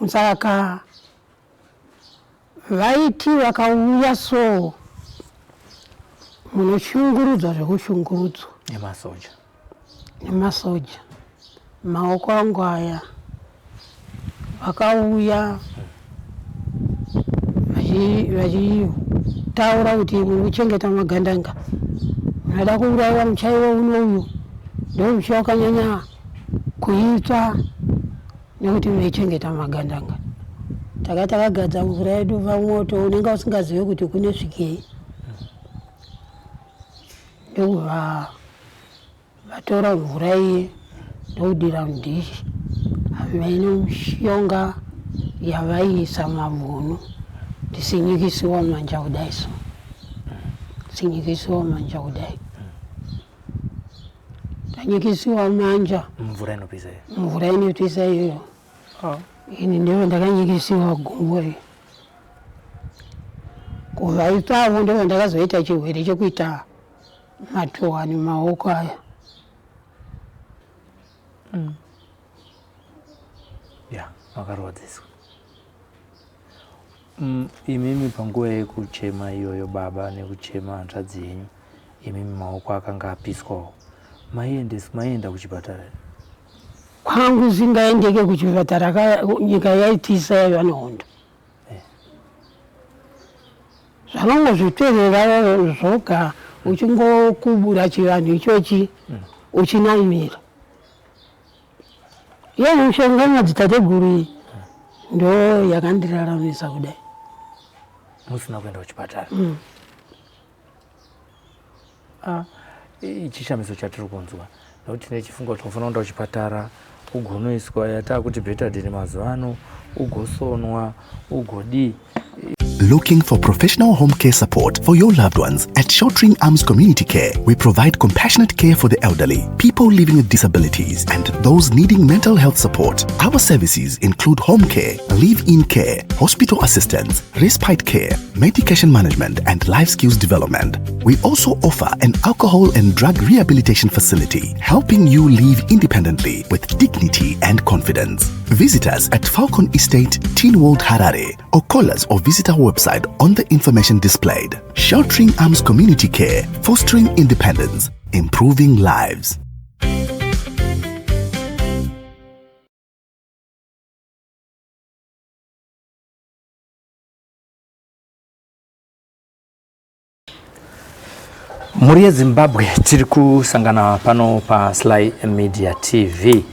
Saka vaiti vakauya so munoshungurudzwa zvekushungurudzwa nemasoja mawoko angu aya vakauya vachitaura kuti muchengeta magandanga munada kuuraiwa muchaiwa unoyu ndio muchi wakanyanya kuitwa nekuti muchengeta magandanga. Takagadza mvura yedu pamoto unenge usingazivi kuti kune svikei. Ndokuva vatora mvura iyi ndokudira mudhishi inemushonga yavaiisa mavhunu ndisinyikisiwa manja kudai so. Sinyikisiwa manja kudai. Tanyikisiwa manja. Mvura inopisa iyo. Ini ndiyo ndakanyikisiwa gumwe. Kuva ipapo ndiyo ndakazoita chirwere chekuita matowa nemawoko aya. Makarwadziswa. Imimi panguva yekuchema iyoyo baba nekuchema hanzvadzi yenyu, imimi mawoko akanga apiswawo. Maienda kuchipatara? Kwangu singaendeke kuchipatara, nyika yaitisa yaiva nehondo. Zvakangozvipferera zvoga uchingokubura chivanhu ichochi uchinamira. Inemushonga madzitateguru ndo yakandiraramisa kudai. Musina kuenda kuchipatara? Chishamiso chatiri kunzwa. Nokuti tine chifungo tinofana kuenda kuchipatara, ugonoiswa yatakuti betadine mazuva ano, ugosonwa, ugodii. Looking for professional home care support for your loved ones? At Sheltering Arms Community Care, we provide compassionate care for the elderly, people living with disabilities, and those needing mental health support. Our services include home care, live-in care, hospital assistance, respite care, medication management, and life skills development. We also offer an alcohol and drug rehabilitation facility, helping you live independently with dignity and confidence. Visit us at Falcon Estate, Teen World Harare, or call us or visit our website on the information displayed. Sheltering Arms Community Care, fostering independence, improving lives. Muri Zimbabwe tiri kusangana pano pa Sly Media TV.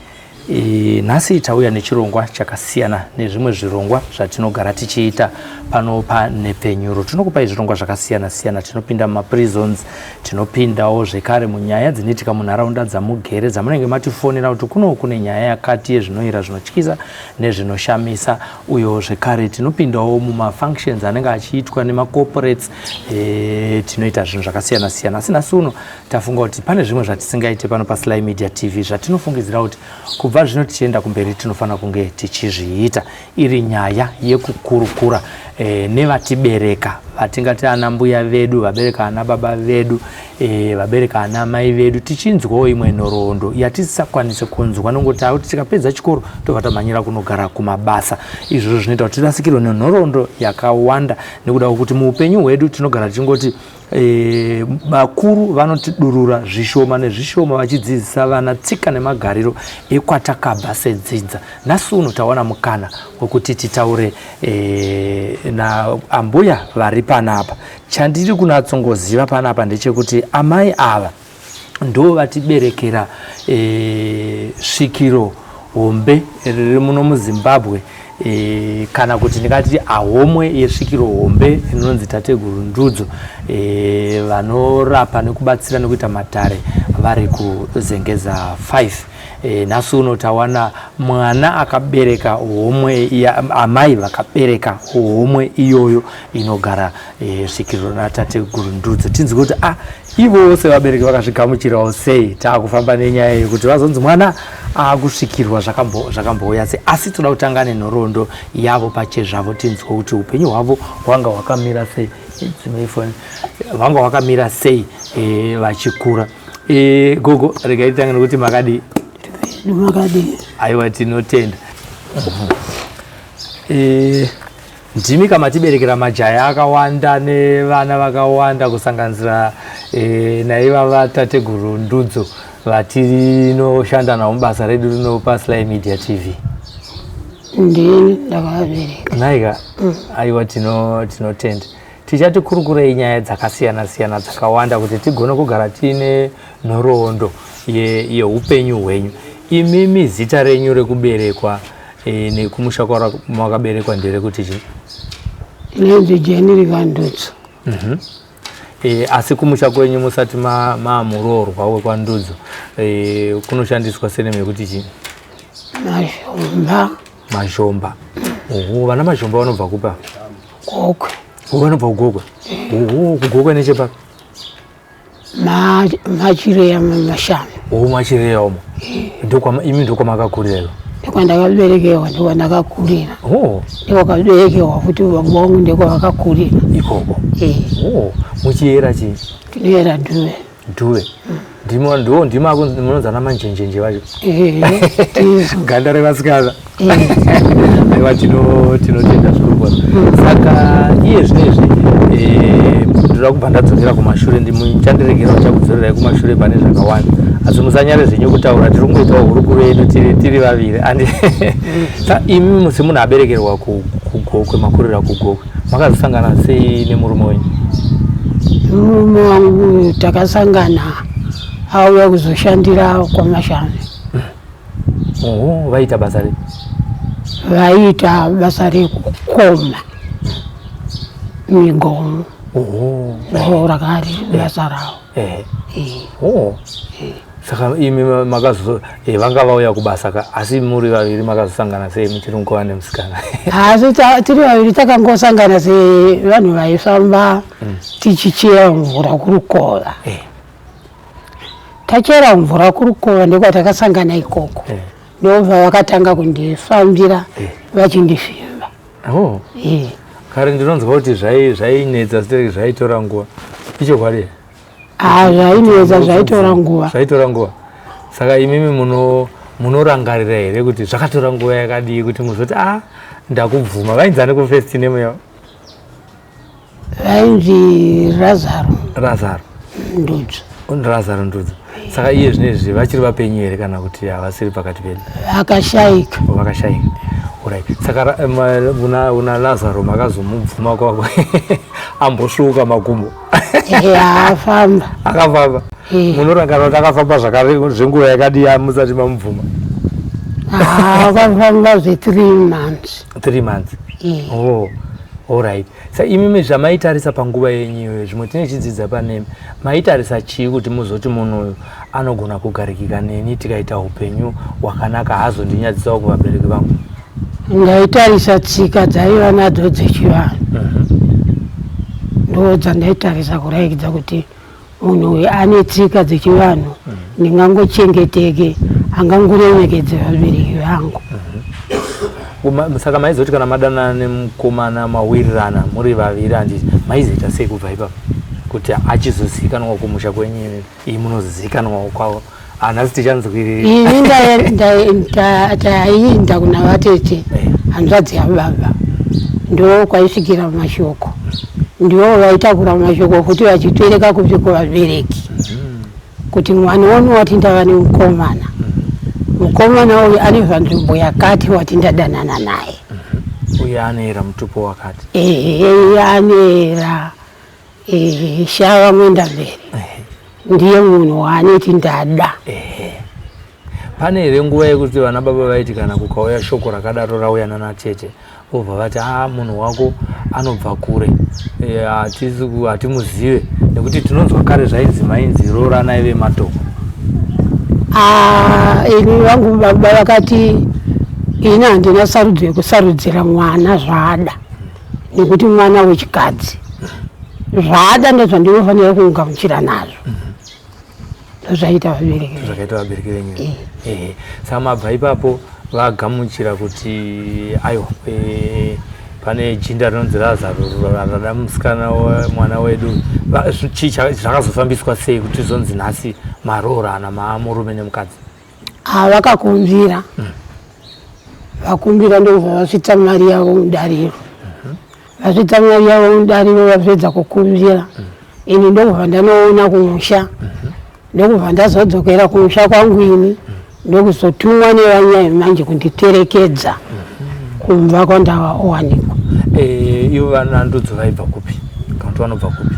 Nhasi tauya nechirongwa chakasiyana nezvimwe zvirongwa zvatinogara tichiita pano paNepenyuro. Tinokupai zvirongwa zvakasiyana siyana, tinopinda mumaprisons, tinopindawo zvekare munyaya dzinoitika munharaunda dzamugere dzamunenge matifonera kuti kune nyaya yakati yezvinoira zvinotyisa nezvinoshamisa. Uyo zvekare tinopindawo mumafunctions anenge achiitwa nemacorporates, tinoita zvinhu zvakasiyana siyana. Asi nhasi uno tafunga kuti pane zvimwe zvatisingaite pano paSly Media TV zvatinofungidzira kuti kubva zvino tichienda kumberi tinofana kunge tichizviita, iri nyaya yekukurukura nevatibereka, vatingati ana mbuya vedu, vabereka ana baba vedu, vabereka ana mai vedu, tichinzwawo imwe nhoroondo yatisakwanise kunzwa nongoti kuti tikapedza chikoro tobva tamhanyira kunogara kumabasa. Izvo zvinoita kuti tirasikirwe nenhoroondo yakawanda, nekuda kwekuti muupenyu hwedu tinogara tichingoti vakuru vanotidurura zvishoma nezvishoma vachidzidzisa vana tsika nemagariro ekwatakabva sedzidza. Nhasi uno tawana mukana wekuti titaure naambuya vari panapa. Chandiri kunatsongoziva panapa ndechekuti amai ava ndo vatiberekera svikiro hombe riri muno muZimbabwe, kana kuti ndingati ahomwe yesvikiro hombe inonzi tateguru Ndudzo, vanorapa nekubatsira nekuita matare vari kuzengeza 5. Nhasi uno tawana mwana akabereka homwe, amai vakabereka homwe iyoyo inogara svikiro natateguru Ndudzo. Tinzi kuti ivo vose vabereki vakazvigamuchirawo sei taakufamba nenyaya yekuti vazonzi mwana akusvikirwa zvakambouya sei. Asi toda kutanga nenhoroondo yavo pachezvavo, tinzwe kuti upenyu hwavo hwanga hwakamira sei, hwanga hwakamira sei vachikura. Gogo, regai titange nekuti makadi makadi. Aiwa, tinotenda. ndimi kama tiberekera majaya akawanda nevana vakawanda kusanganisira naiva vatateguru Ndudzo vatinoshanda navo mubasa redu rino paSly Media TV. Ndini ndakabereka. Naika aiwa tinotenda. Tichati kurukurei nyaya dzakasiyana-siyana dzakawanda kuti tigone kugara tine nhoroondo yeupenyu hwenyu. Imimi zita renyu rekuberekwa nekumusha kwamakaberekwa nderekuti chii? Inenzi Jenirika Ndudzo. Asi kumusha kwenyu musati mamuroorwa wekwaNdudzo kunoshandiswa seneme yekuti chii? Mazhomba. Vana mazhomba vanobva kupa? Gokwe. Vanobva kugokwe? Kugokwe nechepa? Machireya Mashanu. Machireya omo. Imi ndokwamakakurira? Ndokwandakaberekerwa, ndokwandakakurira. Ndokwakaberekerwa futi baba vangu ndokwavakakurira. Ikoko? Muchiyera chii? Tinoyera Dhuve. Dhuve? Ndima munonzana manjenjenje vacho? Ganda revasikana? Aiwa tinotenda zvikuru. Saka iye zvinezvi ndoda kubva ndadzokera kumashure, ndichandiregera chakudzorirai kumashure pane zvakawanda, asi musanyare zvenyu kutaura, tiri kungoitawo hurukuru yedu tiri vaviri. Imi musi munhu aberekerwa kugokwe, makurira kugokwe, makazosangana sei nemurume wenyu? Murume wangu takasangana auya kuzoshandira kwaMashanu. Vaita basa rei? Vaita basa rekukoma migomo. Rakari basa ravo. Saka imi vanga vauya kubasa, asi muri vaviri makazosangana sei muchiri mukova nemusikana? Asi tiri vaviri takangosangana sevanhu vaifamba tichichera mvura kurukova. Tachera mvura kurukova ndokwatakasangana ikoko. Ndobva vakatanga kundifambira vachindifimba. Kare ndinonzwa kuti zvainetsa zvaitora nguva. Ichokwadi? Zvainetsa zvaitora nguva. Zvaitora nguva. Saka imimi munorangarira here kuti zvakatora nguva yakadii kuti muzoti ndakubvuma? Vainzani kufirst name yavo? Vainzi Razaro Ndudzo. Razaro Ndudzo. Saka iye zvinezvi vachiri vapenyu here kana kuti havasiri pakati pedu? Vakashayika. Vakashayika. Alright. Saka una Lazaro makazomubvuma kwako ambosvuka makumbo? Afamba. Akafamba? Munorangarira kuti akafamba zvakare zvenguva yakadii musati mamubvuma? Akafamba zve3 months. 3 months? Alright. Saka imimi zvamaitarisa panguva yenyu zvimwe tinechidzidza panemi, maitarisa chii kuti muzoti munhu uyu anogona kugarikika neni tikaita upenyu hwakanaka, hazondinyadzisa kuvabereki vangu? Ndaitarisa tsika dzaiva nadzo dzechivanhu. Ndo dzandaitarisa kuraikidza kuti munhu uyu ane tsika dzechivanhu, ndingangochengeteke, angangoremekedze vabereki vangu. Saka maizoti kana madanana nemukomana mawirirana muri vaviri, handiti maizoita sei kubva ipapo kuti achizozivikanwa kumusha kwenyu, iyi munozivikanwawo kwavo? Hanasi tichanzwiriri. Ini taenda kuna vatete hanzvadzi yababa, ndo kwaisvikira mashoko, ndivo vaitakura mashoko kuti vachitwereka kubve kuvabereki kuti mwana wanu wati ndava nemukomana, mukomana uyu ane vanzvimbo yakati wati ndadanana naye. Uye anera mutupo wakati? Anera shava mwenda mberi, ndiye munhu waaneti ndada. Pane here nguva yekuti vana baba vaiti kana kukauya shoko rakadaro rauya nanatete obva vati munhu wako anobva kure, hatimuzive, nekuti tinonzwa kare zvainzi mainzi roranai vematoko? Ini vangu baba vakati ini handina sarudzo yekusarudzira mwana zvaada, nekuti mwana wechikadzi zvaada ndozvandinofanira kungamuchira nazvo. Zvaita vabereki. Zvakaita vabereki venyu. Saka mabva ipapo vagamuchira kuti aiwa pane jinda rinonzi Lazaro rada musikana mwana wedu. Zvakazofambiswa sei kuti zonzi nhasi maroorana maamurume nemukadzi? Vakakunzira vakumbira ndobva vasvitsa mari yavo mudariro. Vasvitsa mari yavo mudariro vapedza kukumbira. Ini ndobva ndanoona kumusha. Ndobva ndazodzokera kumusha kwangu ini. Ndokuzotumwa nevanyaya manje kunditerekedza kumva kwandawanikwa. Ivo vanandudzi vaibva kupi? Kanti vanobva kupi?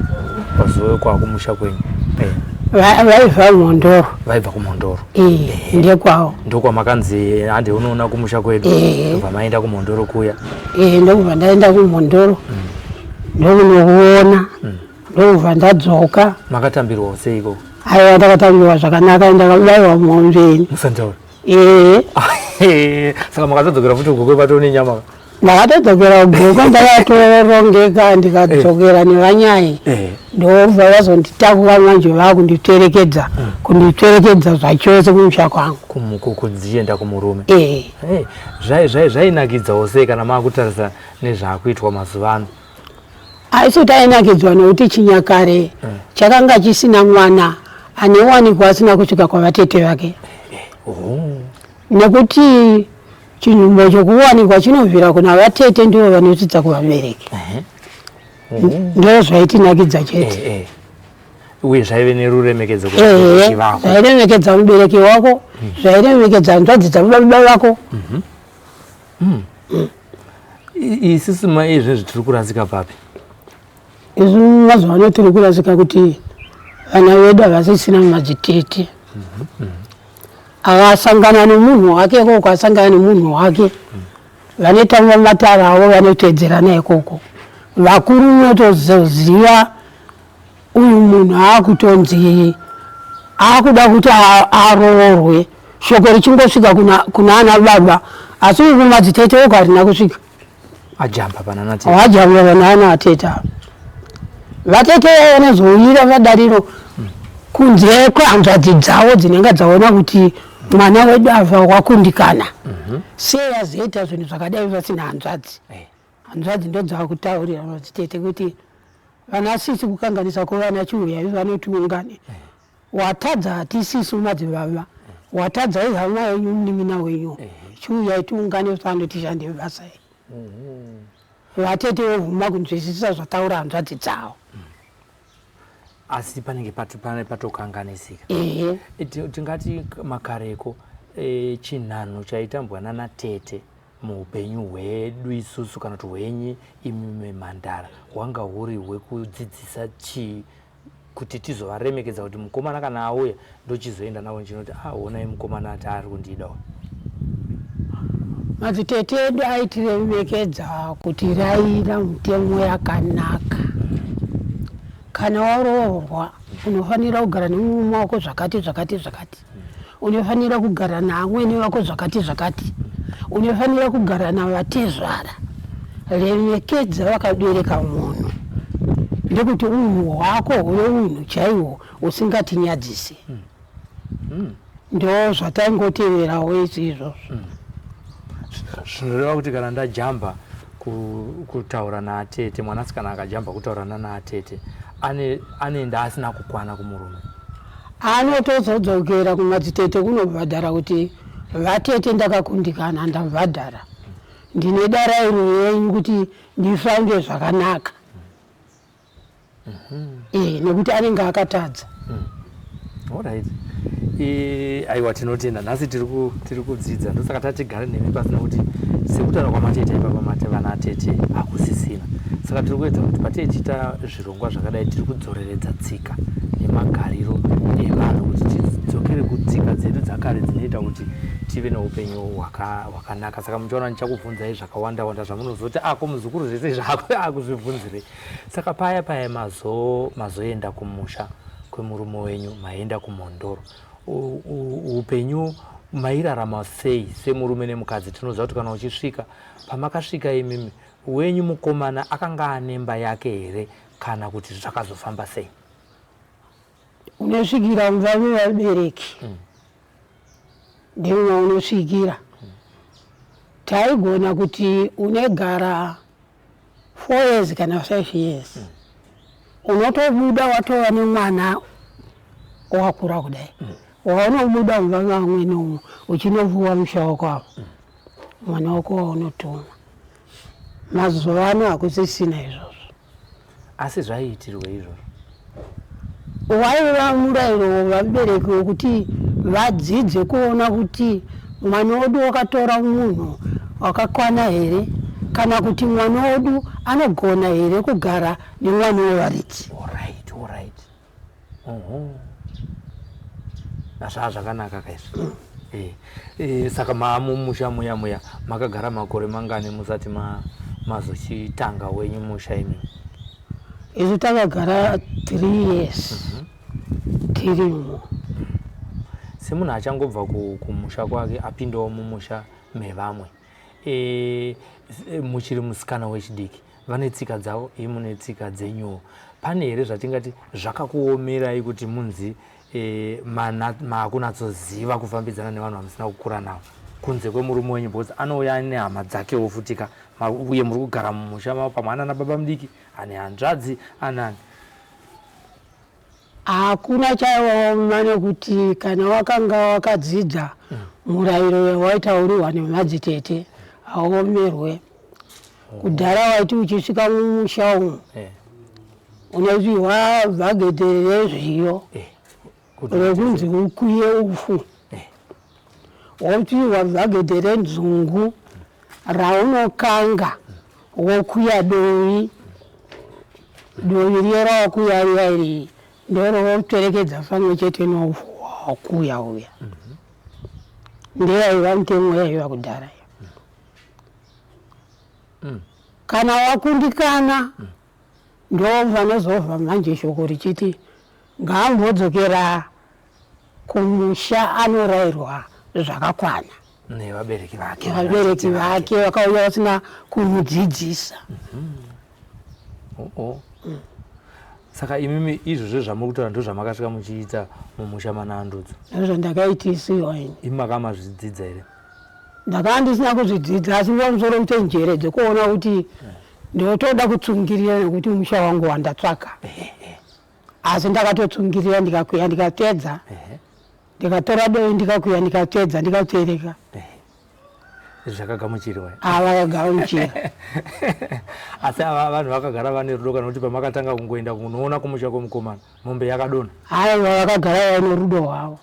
Vazowe kwakumusha kwenyu? Vaibva Mondoro. Vaibva kuMondoro? Ndekwawo. Ndokwamakanzi hande unoona kumusha kwedu? Ndobva maenda kuMondoro kuya? Ndobva ndaenda kuMondoro. Ndokunokuona. Ndobva ndadzoka. Makatambirwa seiko? Aiwa, ndakatambirwa zvakanaka, ndakabayiwa momveni. Musantaura? Saka makatodzokera futi ugokwe patone nyama? Ndakatodzokera ugokwe ndakatorongeka ndikadzokera nevanyaya. Ndobva vazonditakura manje vakunditerekedza. Kunditerekedza zvachose kumusha kwangu. Kudzienda kumurume? Zvainakidzawo sei kana makutarisa nezvakuitwa mazuva ano? Aisi tainakidzwa nokuti chinyakare chakanga chisina mwana anewanikwa asina kusvika kwavatete vake. Nekuti chinhumo chokuwanikwa chinovhira kuna vatete ndivo vanodzidza kuvabereki. Ndo zvaitinakidza chete. Uye zvaive neruremekedzo kuvako. Zvairemekedza mubereki wako, zvairemekedza nzvadzi dzababa vako. Isusu maizvezvi tiri kurasika papi? Isu mazuva ano tiri kurasika kuti vana vedu havasisina madzitete. Akasangana nemunhu wake koko asangana nemunhu wake. Vanotamba matara avo vanotedzerana ikoko. Vakuru vanotoziva uyu munhu akutonzi akuda kuti aroorwe. Shoko richingosvika kuna ana baba asi uyu madzitete oga harina kusvika. Ajamba pana tete. Wajamba pana ana atete. Vatete vanozouyira vadariro kunze kwehanzvadzi dzavo dzinenge dzaona kuti mwana wedu afa wakundikana. Sei azoita zvinhu zvakadai vasina hanzvadzi? Hanzvadzi ndo dzavakutaurira madzitete kuti vana sisi kukanganisa kuvana chiuya ivo vanotiungane. Watadza hatisisu madzibaba. Watadza ihama yenyu munin'ina wenyu. Chiuya tiungane vanotishande basa. Vatete vovhuma kunzwisisa zvataura hanzvadzi dzavo. Asi panenge patokanganisika. Tingati makareko chinhano chaitambwa nana tete muupenyu hwedu isusu kana kuti hwenyu imi mhandara hwanga huri hwekudzidzisa chii kuti tizovaremekedza kuti mukomana kana auya ndochizoenda nawo ndinoti onai mukomana ati ari kundida. Madzitete edu aitiremekedza kuti raira mutemo yakanaka. Kana waroorwa unofanira kugara nemumwe wako zvakati zvakati zvakati. Unofanira kugara naamweni wako zvakati zvakati. Unofanira kugara navatezvara. Remekedza vakabereka munhu. Ndekuti unhu hwako huve unhu chaihwo usingatinyadzisi. Ndo zvatangoteverawo izvozvo. Zvinoreva kuti kana ndajamba kutaura naatete, mwanasikana akajamba kutaurana naatete, anenda asina kukwana kumurume. Anotozodzokera kumadzitete kunobhadhara kuti vatete ndakakundikana ndabhadhara. Ndine darairo yenyu kuti ndifambe zvakanaka. Nekuti anenge akatadza. Alright. Aiwa tinotenda nhasi tiri kudzidza ndosaka tatigara nemi pasina kuti sekutaura kwamatete ipapa vana atete akusisina. Saka tiri kuedza kuti pateichita zvirongwa zvakadai tiri kudzoreredza tsika nemagariro evanhu kuti tidzokere kutsika dzedu dzakare dzinoita kuti tive neupenyu hwakanaka. Saka muchaona ndichakubvunzai zvakawanda wanda zvamunozoti ko muzukuru zvese zvako akuzvibvunzirei. Saka paya mazoenda kumusha kwemurume wenyu maenda kuMondoro, upenyu mairarama sei semurume nemukadzi? Tinoziva kuti kana uchisvika pamakasvika imimi wenyu mukomana akanga anemba yake here kana kuti zvakazofamba sei? Unosvikira mumba mevabereki ndimwe unosvikira. Taigona kuti unegara 4 years kana 5 years. Unotobuda watova nemwana wakura kudai. Waunobuda mumba mamweni uchinovhuwa musha wako. mwana wako waunotuma. Mazuva ano hakusisina izvozvo. Asi zvaiitirwe izvozvo. Waiva murayiro wevabereki wekuti vadzidze kuona kuti mwana wedu wakatora munhu wakakwana here, kana kuti mwana wedu anogona here kugara nemwana wevaridzi. Alright. Zvakanaka kaizvo. Saka mumusha muya makagara makore mangani musati mazochitanga wenyu musha imi? Isu takagara 3 years tirimo. Semunhu achangobva kumusha kwake apindawo mumusha mevamwe, muchiri musikana wechidiki, vane tsika dzavo, imi mune tsika dzenyuwo. Pane here zvatingati zvakakuomerai kuti munzi makunatsoziva kufambidzana nevanhu vamusina kukura navo kunze kwemurume wenyu, because anouya nehama dzakewo futika, uye muri kugara mumusha mavo, pamwe ana baba mudiki, ane hanzvadzi, anani? Hakuna chaivaoma nekuti kana wakanga wakadzidza murayiro waitaurirwa nemadzitete hauomerwe. Kudhara waiti uchisvika mumusha umu unopiwa bhagedhe rezviyo rekunzi ukuye ufu, wopiwa bhagedhe renzungu raunokanga wokuya dovi riye rawakuya riya iri ndoro woterekedza pamwe chete noufu wakuya uya. Ndeyaiva mitemo yaiva kudhara. Kana wakundikana ndo vanozobva manje shoko richiti ngaambodzokera kumusha anorayirwa zvakakwana nevabereki vake. Vabereki vake vakauya vasina kumudzidzisa. Saka imimi izvozvo zvamuri kutaura ndo zvamakasvika muchiita mumusha manandudzo? Ndakaitiswa ini. Imi makamazvidzidza here? Ndakanga ndisina kuzvidzidza, asi pamusoro mutenjere dzekuona kuti ndotoda kutsungirira nekuti musha wangu wandatsvaka. Asi ndakatotsungirira ndikakuya ndikapedza, ndikatora dovi ndikakuya ndikapedza ndikapereka. Zvakagamuchirwa? Vakagamuchira. Asi ava vanhu vakagara vane rudo kana kuti pamakatanga kungoenda kunoona kumusha kwomukomana mombe yakadonha? Vakagara vane rudo hwavo.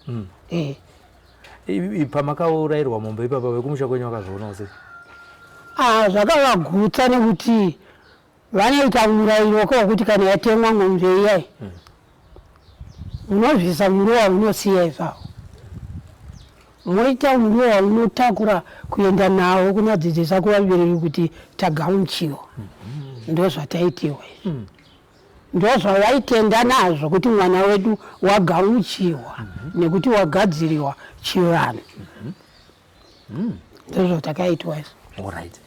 Pamakaurayirwa mombe ipapa wekumusha kwenyu wakazvionawo sei? Zvakavagutsa nekuti vanoita murayiro wekuti kana yatemwa mombe iyai munobvisa muriwo wamunosiya ipapo, moita muriwo wamunotakura kuenda nawo kunodzidzisa kuvabereki kuti tagamuchiwa. Ndo zvataitiwa izvi. Ndo zvavaitenda nazvo kuti mwana wedu wagamuchiwa nekuti wagadziriwa chivanhu. Ndozvo takaitwa izvi. Alright.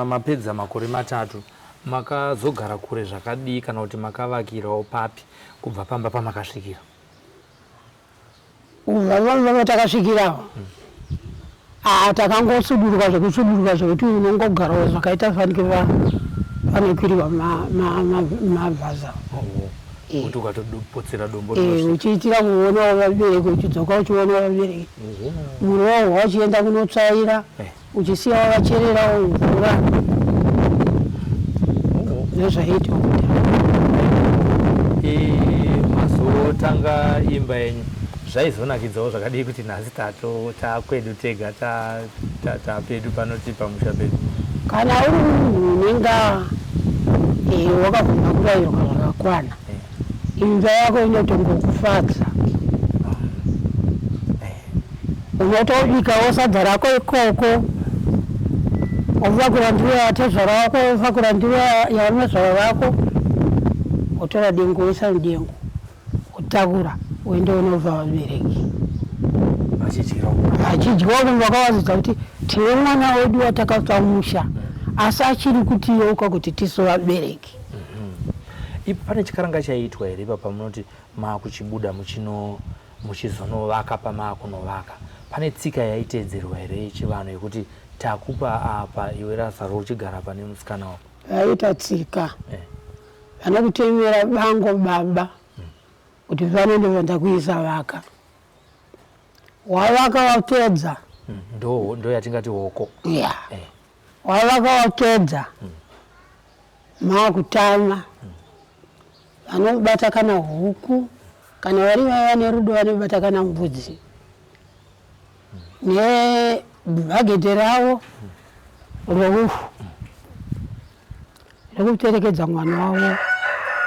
Mapedza makore 3 makazogara kure zvakadii kana kuti makavakirawo papi kubva pamba pamakasvikira? Kubva pamba takasvikirawo takangosuduruka zvekuti unongogarawo zvakaita fanike panokwiriwa mabhaza. Kuti ukatopotsera dombo uchiitira kuonawo vabereki, uchidzoka uchiona vabereki, muriwo wachienda kunotsvaira uchisiya vachererawo mvura. Nezvaitwa mazotanga imba yenyu zvaizonakidzawo zvakadii kuti nhasi takwedu tega tapedu panoti pamusha pedu? Kana uri munhu unenge wakabvuma kurayirwa zvakakwana, imba yako inotongokufadza. Unotobikawo sadza rako ikoko, uvakura ndiwo yatezvara wako, uvakura ndiwo yavamezvara vako, utora dengu uisa mudengu, utakura uende unobva vabereki. Vachidyawo munhu vakavadzidza kuti tine mwana wedu watakabva musha, asi achiri kutiyeuka kuti tiso vabereki. Ipo pane chikaranga chaiitwa here ipapa munoti makuchibuda muchizonovaka pamakunovaka? Pane tsika yaiteedzerwa here yechivanhu yekuti takupa apa iwe rasa rochigara pane musikana wako? Yaita tsika. Vanokutemera bango baba kuti vanende vandakuisa vaka. Wavaka wapedza ndo yatingati hoko. Yeah. Wavakawakedza makutama vanobata kana huku kana vari vaya nerudo vanobata kana mbudzi nebhageti ravo roufu rekuterekedza mwana wavo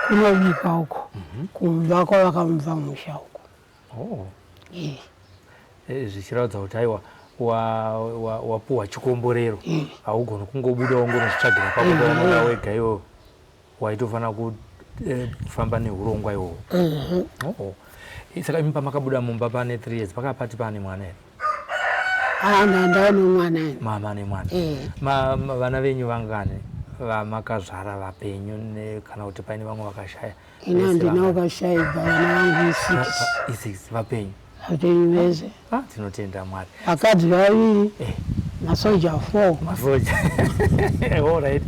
kunobika uko kumba kwavakamubva musha uko. Zvichiraudza kuti aiwa wapuwa chikomborero haugoni kungobuda wongonozvitsvagira pakutoona wega iwo waitofanira kufamba neurongwa iwohwo. Saka imi pamakabuda mumba pane 3 years pakapati pane mwana here? Ndava nemwana ine. Mama nemwana. Vana venyu vangani vamakazvara vapenyu kana kuti paine vamwe vakashaya? Ina handina wakashaibva, vana vangu 6 vapenyu. Vapenyu vese. Tinotenda Mwari. Vakadzi vaviri, masoja 4. Masoja. Alright.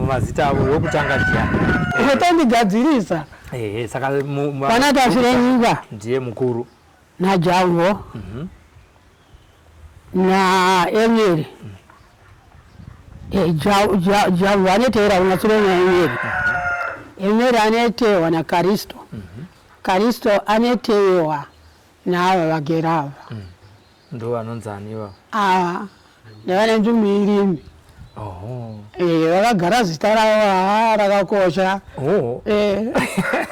Mazita avo wokutanga ndiani? Utandigadzirisa. Saka pana tafire nyika ndiye mukuru naJavo na Emiri. Javo aneteera kumashure naEmiri. Emiri anetewa na Karisto. Karisto anetewa naava vagerava. Ndo vanonzani iva? Nevanenzi muirimi. Vakagara zita ravo rakakosha.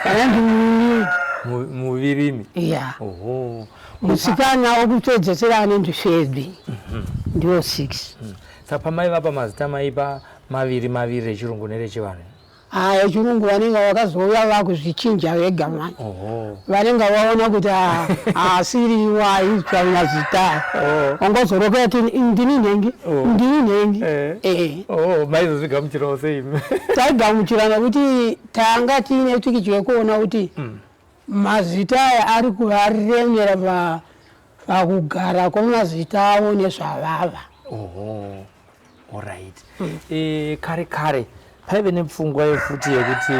Vanenzi muvirimi. Musikana wokupedzesera anenzi Febhi ndiwo 6. Saka pamaiva pamazita maipa maviri echirungu nerechivanhu? Echirungu vanenge vakazouya vakuzvichinja vega manje. Vanenge vaona kuti asiriwa aitsva mazita. Wangozoroka ati ndini nhengi. Maizozvigamuchirawo seimi? Taigamuchira nekuti tanga tiine twikichi wekuona kuti mazita aya ari kuvaremera pakugara kwemazita avo nezvavava. Alright. Kare paive nepfungwa yefuti yekuti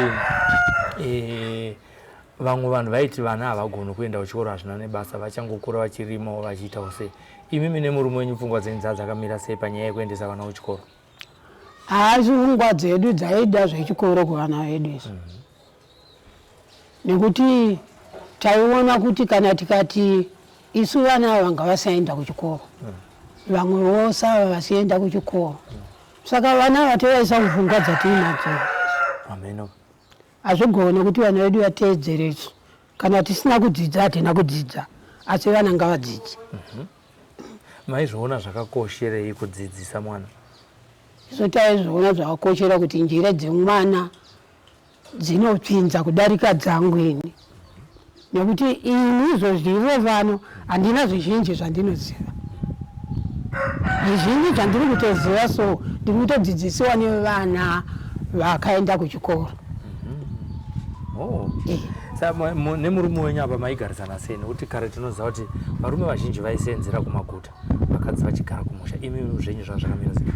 vamwe vanhu vaiti vana havagoni kuenda kuchikoro hazvina nebasa vachangokura vachirimawo vachiitawo sei. Imimi nemurume wenyu pfungwa dzenyu dzakamira sei panyaya yekuendesa vana kuchikoro? Pfungwa dzedu dzaida zvechikoro kuvana vedu izvi. Nekuti taiona kuti kana tikati isu vana ava ngavasaenda kuchikoro, vamwe vose ava vasienda kuchikoro, saka vana vatovaisa mupfungwa dzatiinadzo. Hazvigone kuti vana vedu vateedzere isu. Kana tisina kudzidza hatina kudzidza, asi vana ngavadzidze. Maizviona zvakakosherei kudzidzisa mwana? Isu taizviona zvakakoshera kuti njere dzemwana dzinopinza kudarika dzangu ini. Nekuti ini izvozvivo vano handina zvizhinji zvandinoziva. Zvizhinji zvandiri kutoziva, so ndiri kutodzidzisiwa nevana vakaenda kuchikoro. Nemurume wenyu apa maigarisana sei? Nekuti kare tinoziva kuti varume vazhinji vaisenzera kumaguta, vakadzi vachigara kumusha. Imi zvenyu zvazvakamira sei?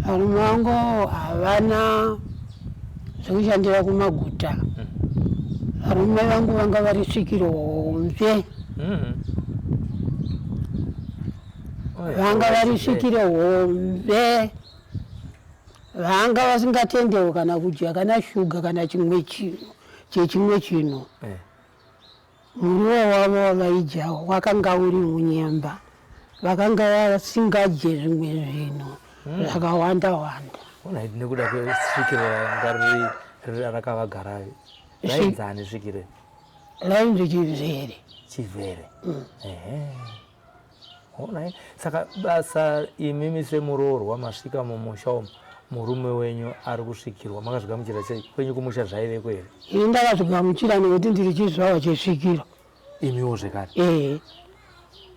Varume vangu havana zvekushandira kumaguta. Varume vangu vanga vari svikiro hombe. Vanga vari svikiro hombe. Vanga vasingatendewo kana kudya kana shuga kana chimwe chinhu. Muriwo wavo wavaidya wakanga uri munyemba. Vakanga vasingadye zvimwe zvinhu zvakawanda wanda. Nekuda kwesvikiro ranga rakavagara rainzani svikiro? Rainzi Chivere. Chivere. Saka basa imimi semuroorwa masvika mumusha umu, murume wenyu ari kusvikirwa, makazvigamuchira sei? Kwenyu kumusha zvaiveko here? Ini ndakazvigamuchira nekuti ndiri chizvarwa chesvikiro. Imiwo zvekare?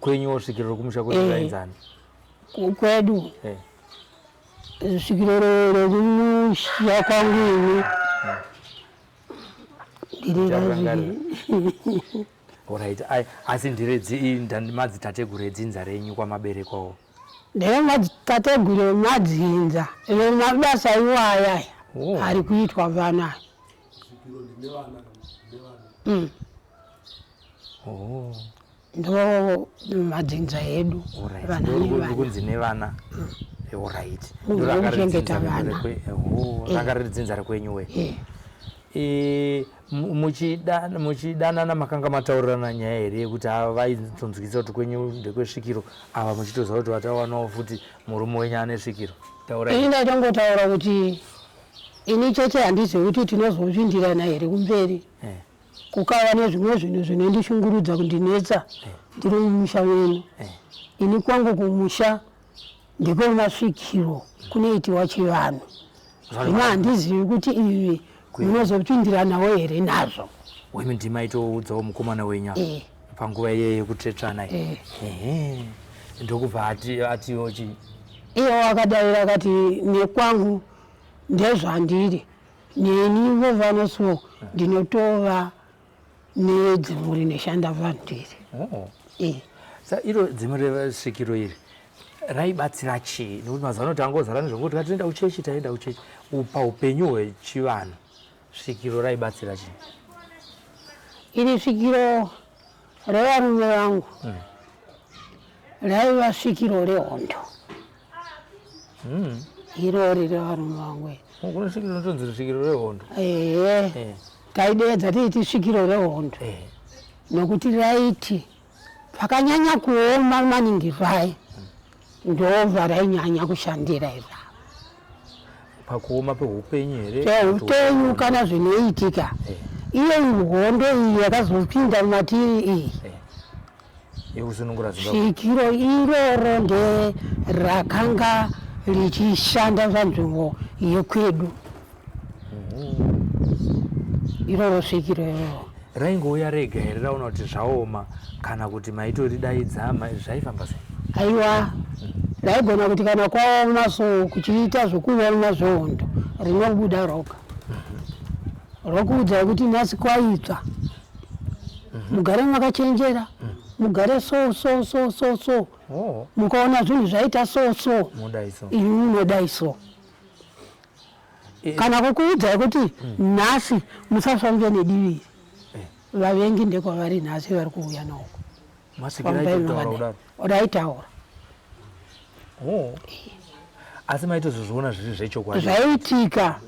Kwenyuwo svikiro rokumusha kwedu rainzani? Kwedu svikiro rokumusha kwangu ini ndiri razviki. Alright. Asi madzitateguru edzinza renyu kwamaberekwawo? Ndere madzitateguru madzinza mabasa iwaya ari kuitwa vana. ndo madzinza edu kunzi nevana right kuchengeta vana ranga riri dzinza rekwenyuwe muchidanana makanga mataurirana nyaya here yekuti ava vaitonzwisa kuti kwenyu ndekwesvikiro ava muchitoziva kuti vatawanawo futi murume wenyu ane svikiro? Ini ndaitongotaura kuti ini cheche handizivi kuti tinozopindirana here kumberi kukava nezvimwe zvinhu zvinondishungurudza kundinetsa ndiri mumusha wenu. Ini kwangu kumusha ndekwemasvikiro kunoitiwa chivanhu, zvino handizivi kuti ivi munozopindiranawo here nazvo. Wemi ndima itoudzawo mukomana wenya panguva iye yekutretsvana ndokubva atiyochi iwo akadavira akati nekwangu ndezvandiri neni vovanoso ndinotova nedzimu rineshanda vandiri. Sa iro dzimu resvikiro iri raibatsira chii? Nokuti mazuva ano tangozara nezvekuti taenda kuchechi taenda kuchechi. Paupenyu hwechivanhu svikiro raibatsira chii? Iri svikiro revarume vangu raiva svikiro rehondo. Irori revarume vangu kuna svikiro notonzi svikiro rehondo? Taideedza tiiti svikiro rehondo nokuti raiti pakanyanya kuoma maningi vai ndobva rainyanya kushandira izva pakuoma pehupenyu here? Peupenyu kana zvinoitika iyo hondo iyi yakazopinda mumatiri iyi yekusunungura Zimbabwe. Svikiro iroro nderakanga richishanda panzvimbo yekwedu. Iroro svikiro iroro raingouya rega here raona kuti zvaoma kana kuti maitoridaidza zvaifamba sei? Aiwa raigona kuti kana kwaoma so kuchiita zvokuona zvehondo rinobuda roga rokuudza kuti nhasi kwaitsva mugare makachenjera mugare so mukaona zvinhu zvaita so imi munodai so. Kana kukuudzai kuti nhasi musafambe nediviri vavengi ndekwavari nhasi vari kuuya nauko raitaura. Asi maitozozviona zviri zvechokwadi zvaiitika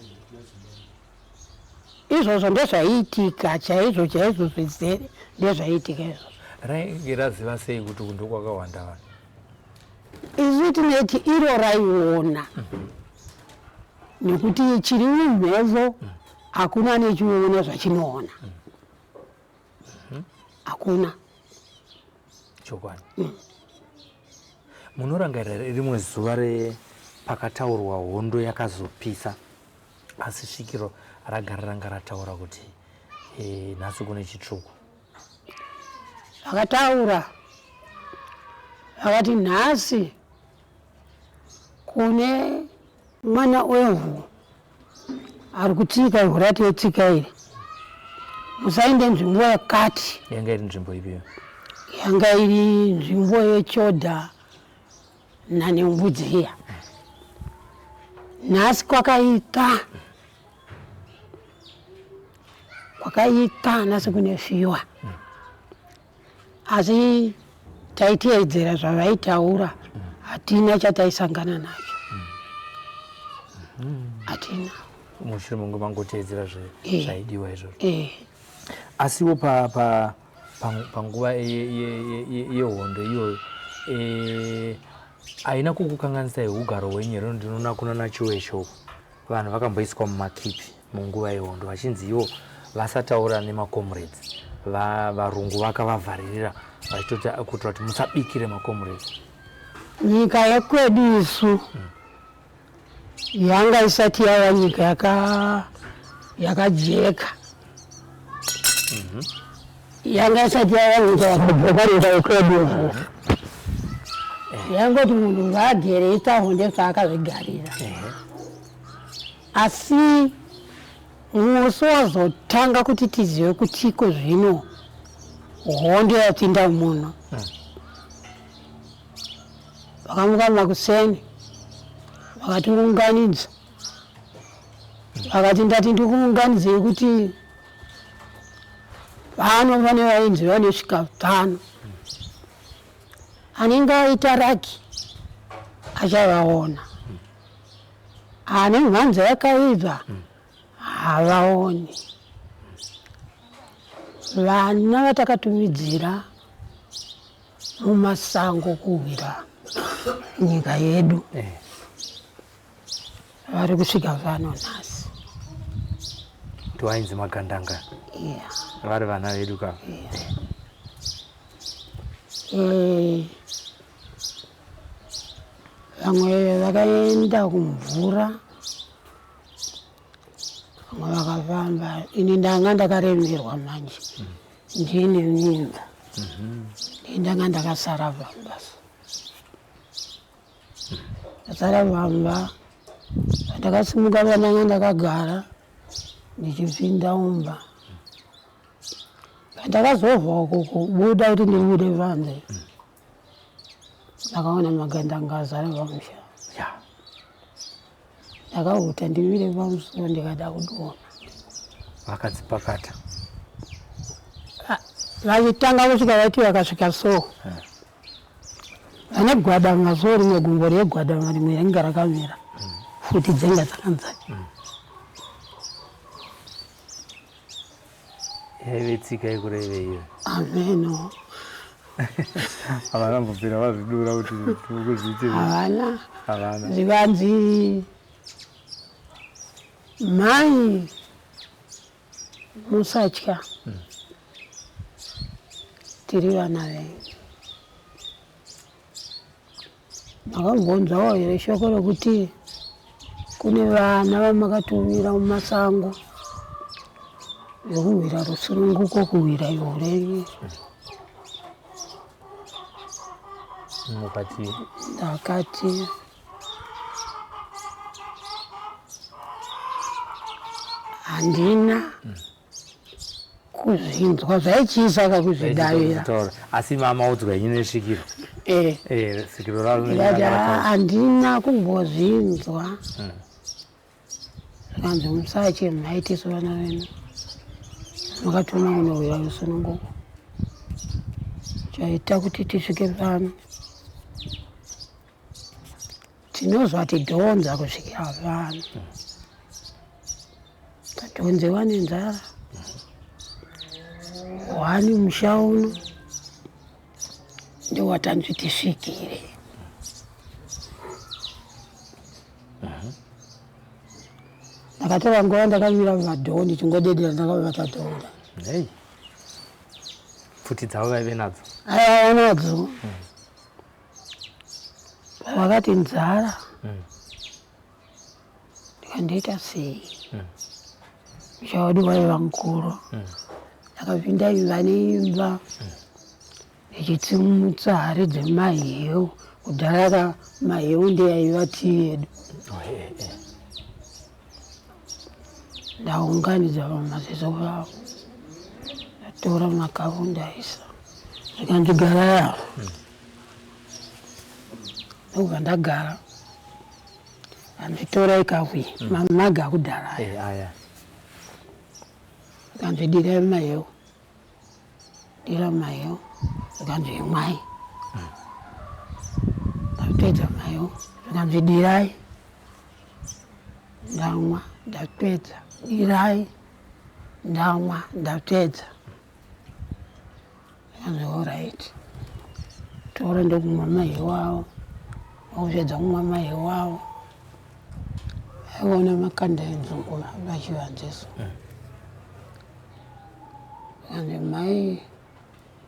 izvozvo ndezvaiitika chaizvo zvizere ndezvaiitika izvozvo. Rainge raziva sei kuti ndokwakawanda vanhu? Isu tineti iro raiona nekuti chiri mumhepo hakuna nechinoona zvachinoona hakuna chokwadi. Munorangarira rimwe zuva pakataurwa hondo yakazopisa asi svikiro ragara ranga rataura kuti nhasi kune chitsvuku? Vakataura vakati nhasi kune mwana wevhu ari kutsika ivhu rati yetsika iri musainde nzvimbo yakati. Yanga iri nzvimbo ipiyo? Yanga iri nzvimbo yechodha nanembudzi iya. Nhasi kwakaita nhasi kunefiwa asi taiteedzera zvavaitaura hatina chataisangana nacho hatina. Mushure mungu mangoteedzera zvaidiwa izvozvo. Asiwo panguva yehondo iyoyo haina kukukanganisai ugaro hwenyero? Ndinoona kuna nachiwesho vanhu vakamboiswa mumakipi munguva yehondo vachinzi ivo vasataura nemakomrades, varungu vakavavharirira vachitoti kuitira kuti musabikire makomrades. Nyika yekwedu isu yanga isati yava nyika yakajeka. Yanga isati yava nyika yakajeka yekwedu. Yangoti munhu ngaagere itahonde zvaakazvigarira. Asi musi wazotanga kuti tizive kutiko zvino hondo yapinda muno vakamuka makuseni vakatiunganidza vakati ndati ndikuunganidzei kuti vano vane vainzi vane svika 5 anenge aita raki achavaona, ane mhanza yakaibva havaoni. Vana vatakatumidzira mumasango kuwira nyika yedu vari kusvika vano nhasi. Twainzi magandanga. Vari vana vedu ka. Vamwe vakaenda kumvura, vamwe vakafamba. Ini ndanga ndakaremerwa manje, ndine mimba, ndanga ndakasara vamba. Ndasara vamba, ndakasimuka pandanga ndakagara ndichipinda umba. Ndakazobva uko kubuda kuti ndibude panze, ndakaona magandanga azara pamusha. Ndakahuta ndimire pamusoro ndikada kudonha. Vakadzipakata. Vachitanga kusvika vati vakasvika so. Vane gwadama so rimwe gumbo regwadama rimwe ringa rakamira. Futi dzenga dzakanzani. Yaivetsika ikureve iyo. Ameno. Havana mbopira vazvidura kuti ukuzviitire. Havana. Havana. Zvivanzi mai musatya. Tiri vana venyu. Makambonzwawo here shoko rokuti kune vana vamakatumira mumasango vekuwira rusununguko kuwira ihorenyi. Mukati. Ndakati handina kuzvinzwa, zvaichiisaka kuzvidavira. Asi mama udzwa ine svikiro. Svikiro raro. Handina kumbozvinzwa. Zvikanzi musache maitiso vana venu. Makatuma kunowira rusununguko. Chaita kuti tisvike pano. Tinozwa tidhonza kusvikira pano. Tadhonzewa nenzara. Wani musha uno ndowatanzwi tisvikire. Ndakatora nguva ndakamira mumadhoo ndichingodedera ndakavata dhonda. Futi dzavo vaive nadzo. Aiva nadzo. Vakati nzara. Ndikandiita sei. Musha wedu waiva mukuru. Ndakapinda imba neimba ndichitsimutsa hari dzemahewu. Kudhara mahewu ndeyaiva tii yedu. Ndaunganidza pamaziso pavo. Ndatora makapu ndaisa. Zvikandigara yavo. Ndobva ndagara. Anditora ikahwi mamaga akudhara. Zvikandidirai mahewu. Ndira mahewu. Zvikanzvimwai. Ndapedza mahewu. Zvikanzvidirai. Ndamwa. Ndapedza. Dirai. Ndamwa. Ndapedza. Zvikanzi alright. Tora ndokumwa mahewu avo. Vakupedza kumwa mahewu avo. Aiona makanda enzungu vachivanziso. Zvikanzi mai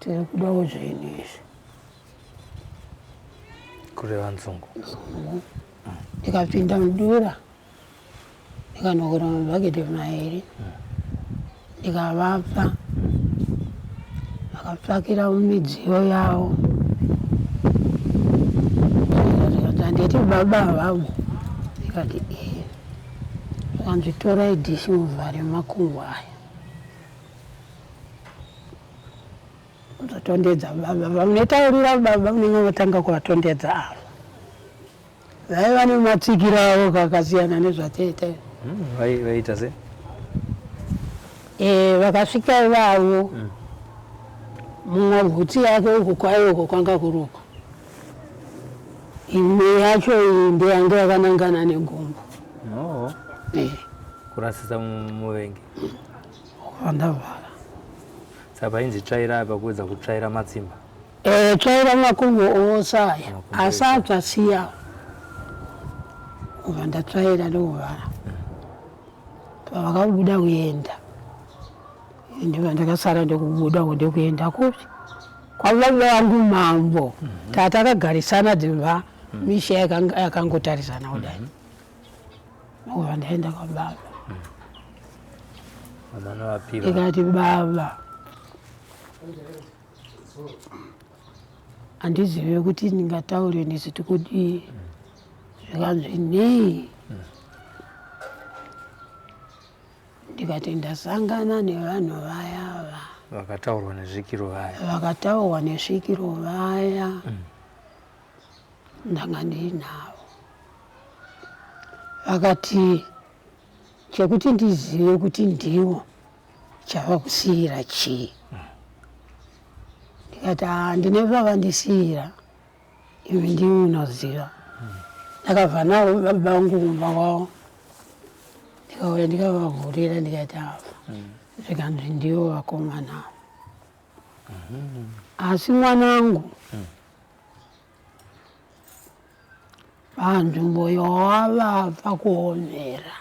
tiri kudawo zvinhu izvi. Kureva nzungu. Ndikapinda mudura. Ndikanokora mabhaketi mairi. Ndikavapa. Vakapfakira mumidziyo yavo. Ndikati baba havamo. Ndikati Zvikanzvitora idhishi muvhare makungu aya. Kuzotondedza baba. Vamunetaurira baba munenge matanga kuvatondedza avo. Vaiva nematsikiro avo kakasiyana nezvatete. Vaita sei? Vakasvika ivavo. Mumwe bvutsi yake uku kwayo uko kwanga kuruka. imwe yacho ndiyanga yakanangana negombo. Kurasisa muvengi vandavhara saka inzi tsvaira apa kuwedza kutsvaira matsimba. Tsvaira makumbo osaya asabva siya ubva ndatsvaira ndovhara. Pavakabuda kuenda ndibva ndakasara ndikubuda ndekuenda kupi kwababa vangu mambo tatakagarisana dzimba misha yakangotarisana kudai. Ubva ndaenda kwababa ikati baba handizive kuti ndingataure neziti kudii zvikanzi nei. Ndikati ndasangana nevanhu vaya vakataurwa nezvikiro vaya ndanga ndinavo. Vakati chekuti ndizive kuti ndiwo chava kusiyira chii. Ndikati ndine vavandisiyira iwe ndiwe unoziva. Ndakabva navo baba vangu kumba kwavo ndikauya ndikavavhurira ndikati zvikanzi ndiwo vakomana. Asi mwanangu panzvimbo yawavabva kuomera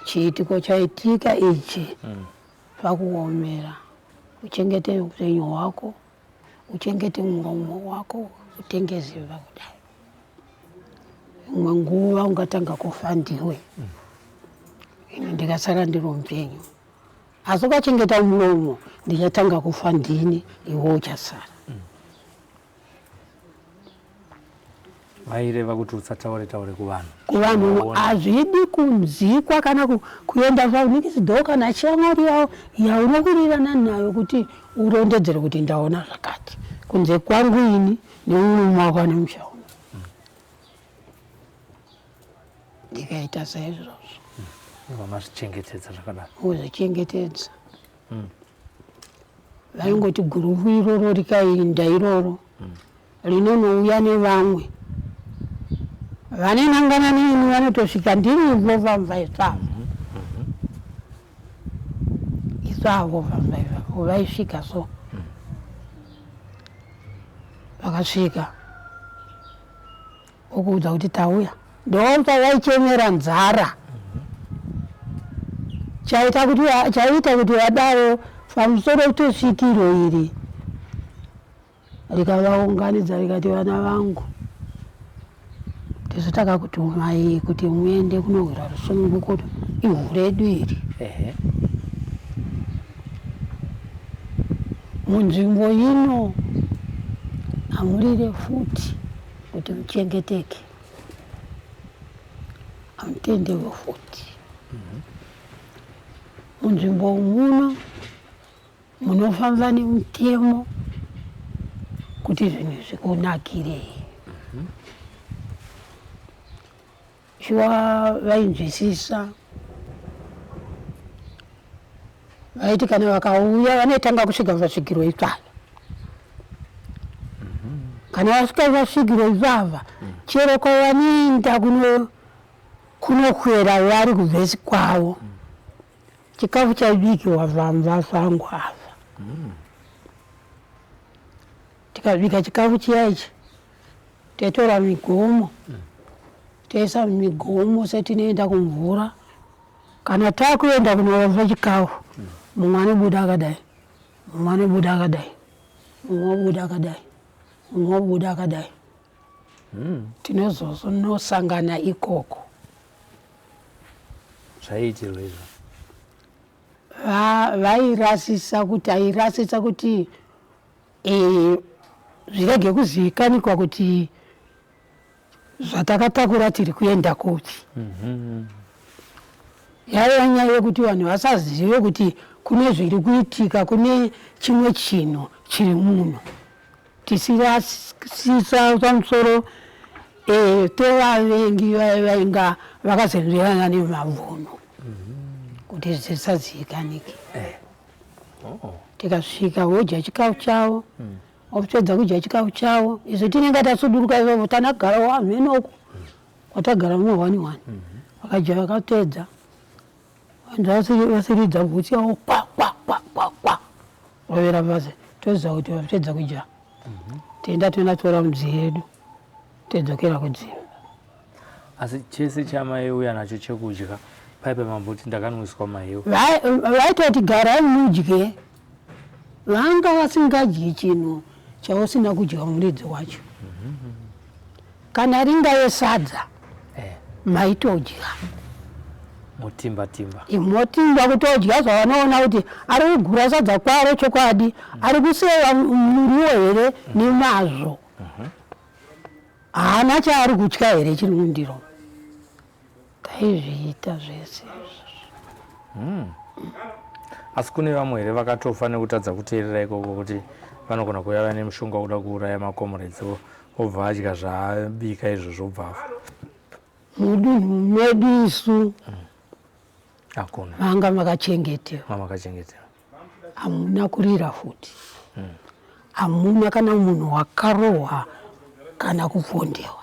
chiitiko chaitika ichi pakuomera uchengete upenyu hwako, uchengete muromo wako, utenge ziva kudai. Imwe nguva ungatanga kufa ndiwe. Ini ndikasara ndiri mupenyu. Asi ukachengeta muromo ndichatanga kufa ndini iwe uchasara. vaireva kuti usataure kuvanhu. Kuvanhu hazvidi kunzikwa kana kuenda zvaunikisidho kana shamwari yavo yaunokurirana nayo kuti urondedzere kuti ndaona zvakati kunze kwangu ini nemurume wako nemusha uno. Ndikaita saizvozvo. Vamazvichengetedza zvakadaro. Uzvichengetedza. Vaingoti gurupu iroro rikainda iroro rinonouya nevamwe vanenangana nini vanotosvika ndirivo vamva izvavo. Izvavo vamva izvavo vaisvika so. Vakasvika okuudza kuti tauya ndouta vaichemera nzara chaita kuti vadaro pamusoro tosvikiro iri rikavaunganidza rikati vana vangu tizotaka kutumai kuti muende kunowira rusununguko ivhu redu iri. Munzvimbo ino hamurire futi kuti muchengeteke, hamutendewe futi. Munzvimbo muno munofamba nemutemo kuti zvinhu zvikunakirei. Shuwa vainzwisisa vaiti kana vakauya vanotanga kusvika vasvikiro itsvava. Kana vasvika vasvikiro itsvava chero kwavanoenda kunokwera vari kubvesi kwavo chikafu chaibikirwa vamva vangu ava. Tikabika chikafu chiyaichi taitora migomo toisa migomo setinoenda kumvura. Kana takuenda kunovamba chikafu mumwe anobuda akadai, mumwe anobuda akadai, mumwe obuda akadai, mumwe obuda akadai. Tinozonosangana ikoko. Zvaiitirwa izvo. Vairasisa kuti zvirege kuzivikanwa kuti zvatakatakura tiri kuenda kuti. Yaiva nyaya yekuti vanhu vasazive kuti kune zviri kuitika, kune chimwe chinhu chiri muno. Tisirasisa pamusoro tovavengi vainga vakazenzverana nemabvuno kuti zvisazivikanike. Tikasvika vodya chikafu chavo opedza kudya chikafu chavo izo tinenge tasuduruka ivo tanagara wamhenoko watagara mumwe vakadya vakapedza vanhu vasiridza bvutsi yavo kwa rovera pasi toziva kuti vapedza kudya toenda tonatora mudziyo yedu todzokera kudzimba. Asi chese chamaiuya nacho chekudya paipe mambuti ndakanwiswa maiwo vaitoti garai mudye, vanga vasingadyi chinhu chausina kudya muridzi wacho. Kana ringave sadza maitodya motimba kutodya zvavanoona kuti ari kugura sadza kwaro chokwadi, ari kuseva muriwo here nemazvo, haana chaari kutya here chiri mundiro. Taizviita zvese asi kune vamwe here vakatofa nekutadza kuteerera ikoko kuti vanogona kuuya vane mushonga uda kuuraya makomoredzi obva adya zvaabika izvozvo bvafu. Mudunhu medu isu hakuna manga makachengetewa, hamuna kurira futi, hamuna kana munhu wakarohwa kana kupondewa.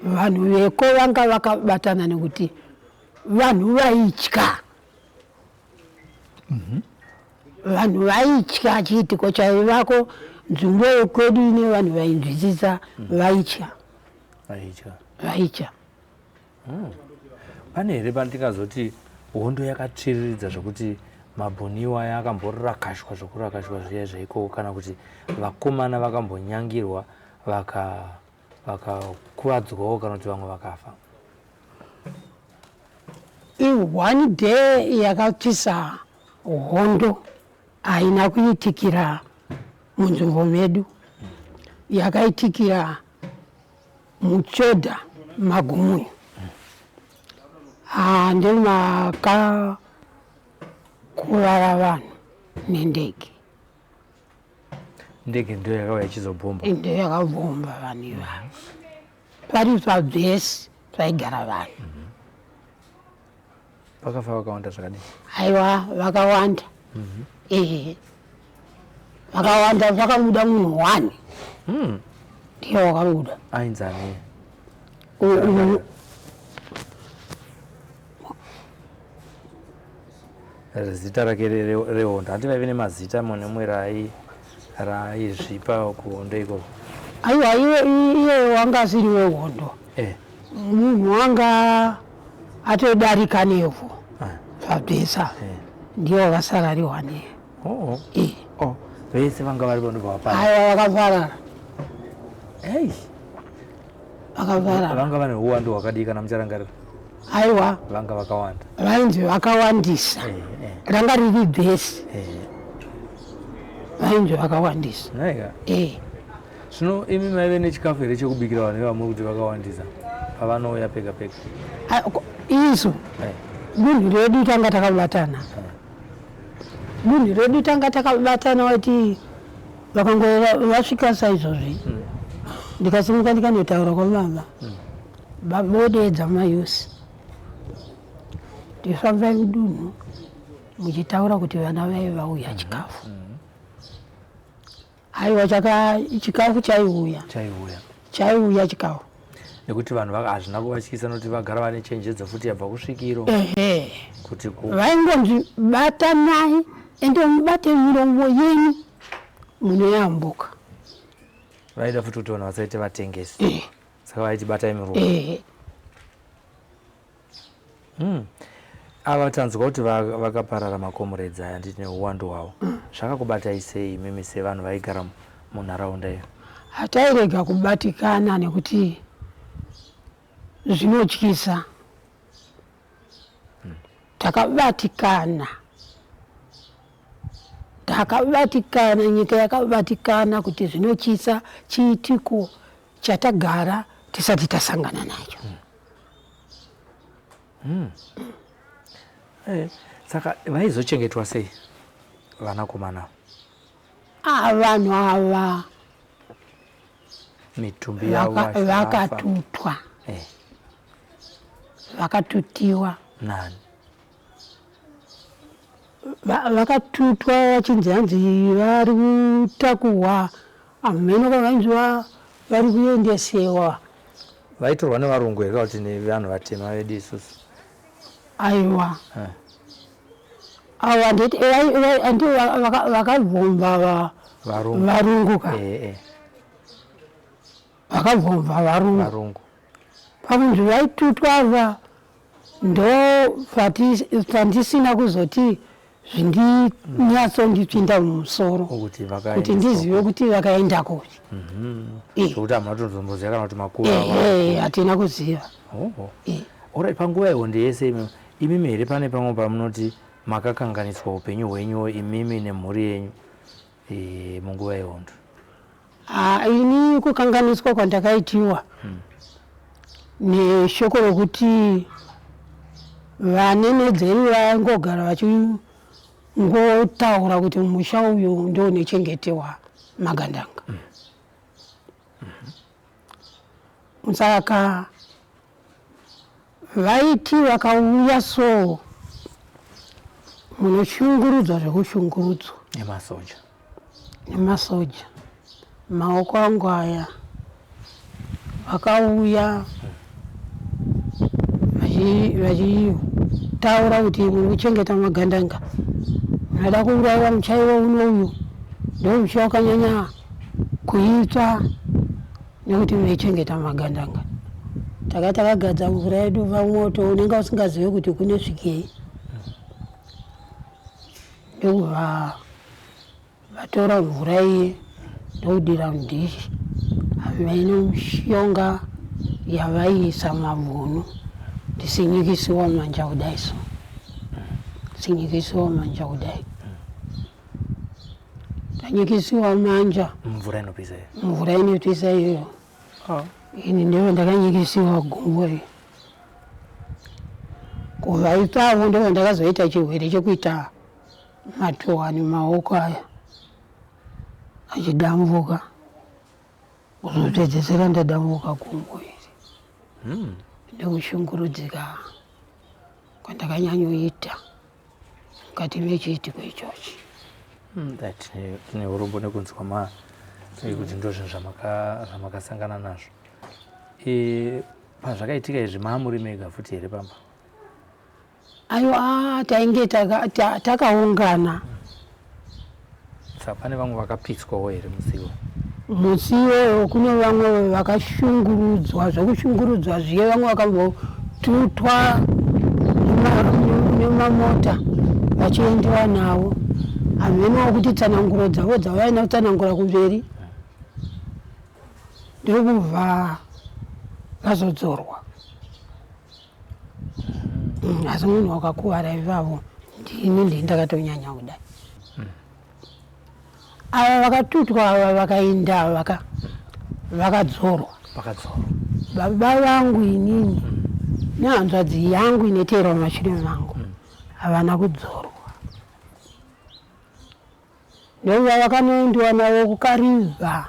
Vanhu veko vanga vakabatana nekuti vanhu vaitya, vanhu vaitya chiitiko chaivako nzvimbo yekwedu ine vanhu vainzwisisa vaitya. Pane here pandingazoti hondo yakatsviriridza zvokuti mabhoniwa yakamborakashwa zvokurakashwa zviya zvaikoko, kana kuti vakomana vakambonyangirwa vakakuvadzwawo kana kuti vamwe vakafa? One day yakatisa hondo haina kuitikira munzvimbo medu, yakaitikira muchodha magumunyu. Ndomakakuvara vanhu nendege. Ndege ndio yakauya ichizobhomba? Ndio yakabhomba vanhu ivavo. Pari pazvese paigara vanhu. Vakafa vakawanda zvakadini? Aiwa, vakawanda. Vakawanda, vakabuda munhu 1. Ndiye wakabuda. Ainzi ani? Zita rake rehondo handi vaive nemazita nemwe raizvipa kuhondo ikoko? Aiwa, iye wanga asiri wehondo. Munhu wanga atodarika nevhu pabvesa, ndiye wakasara ari 1. Vese vanga vari vanobva vapara? Aiwa, vakaparara. Vakaparara. Vanga vane uwandu hwakadii kana mucharangarira? Aiwa, vanga vakawanda. Vainzi vakawandisa. Ranga riri bhesi. Vainzi vakawandisa. Naika? Zvino imi maive nechikafu here chekubikira vanhu ivamo kuti vakawandisa pavanouya pega pega? Isu dunhu redu tanga takabatana. Dunhu redu tanga takabatana wati vakangosvika saizvozvi ndikasimuka ndikanotaura kwamama, bodedza mayusi, ndifambai mudunhu muchitaura kuti vana vai vauya chikafu. Aiwa, chikafu chaiuya chikafu. Nekuti vanhu hazvina kuvatyisa nokuti vagara vane chenjedzo futi yabva kusvikiro. Kuti vaingonzi batanai ende mubate miromo yenyu munoyambuka. Vaida futi kuti vanhu vasaite vatengesi. Saka vaiti batai miromo. Ava tanzwa kuti vakaparara makomoredzi aya nditi neuwandu hwavo. Zvakakubatai sei mimi sevanhu vaigara munharaunda iyo? Hatairega kubatikana nekuti zvinotyisa. Takabatikana, nyika yakabatikana kuti zvinotyisa chiitiko chatagara tisati tasangana nacho. Saka vaizochengetwa sei vanakomana? Vanhu ava mitumbi yavo vakatutwa, vakatutiwa. Nani? vakatutwa vachinzi hanzi vari kutakurwa ameno kwavanziwa vari kuendesewa. Vaitorwa nevarungu here kuti nevanhu vatema vedu isusu? Aiwa, ava nditi vakabvumba varungu ka, vakabvumba varungu pakunzi vaitutwa ava ndo pandisina kuzoti zvindinyatsondipinda mumusoro kuti ndizive kuti vakaenda kuti. Zvokuti hamuna tonzomboziva kana kuti makuru hatina kuziva. Alright, panguva yehondo yese imimi here pane pamwe pamunoti makakanganiswa upenyu hwenyu imimi nemhuri yenyu munguva yehondo? Ini kukanganiswa kwandakaitiwa neshoko rokuti vanenedzeri vaingogara vachingotaura kuti musha uyu ndo nechengetewa magandanga. Saka vaiti vakauya so munoshungurudzwa zvekushungurudzwa nemasoja maoko angu aya vakauya vachitaura kuti muri kuchengeta magandanga, munada kuuraiwa muchaiwo uyu ndo musha wakanyanya kuitsva nekuti munochengeta magandanga. Takagadza mvura yedu pamoto unenge usingazivi kuti kune svikei, ndokubva vatora mvura iyi ndokudira mudhishi inemushonga yavaiisa mabhunu ndisinyikisiwa manja kudai so, sinyikisiwa manja kudai, tanyikisiwa manja mvura inopisa iyoyo. Ini ndiyo ndakanyikisiwa gumwe kuva ipavo ndo ndakazoita chirwere chekuita matowani maoko aya achidambuka kuzopedzesera ndadambuka gumwe iri ndikushungurudzika kwandakanyanyoita mukati mechiitiko ichochi. Tine urombo nekunzwa kuti ndo zvinhu zvamakasangana nazvo. Pazvakaitika izvi maamuri mega futi here pamba? Aiwa, tainge takaungana. Saka pane vamwe vakapitswawo here musiwo? Musiwo kune vamwe vakashungurudzwa, zvokushungurudzwa zviye vamwe vakambotutwa nemamota vachiendewa nawo. Hameno kuti tsananguro dzavo dzavaina kutsanangura kumberi ndokubva vazodzorwa. Asi munhu wakakuvara ivavo ndini ndakatonyanya kudai. Ava vakatutwa ava vakaenda vakadzorwa. Baba vangu inini nehanzvadzi yangu inoteerwa mashure mangu havana kudzorwa. Ndova vakanoendiwa navo kukarivha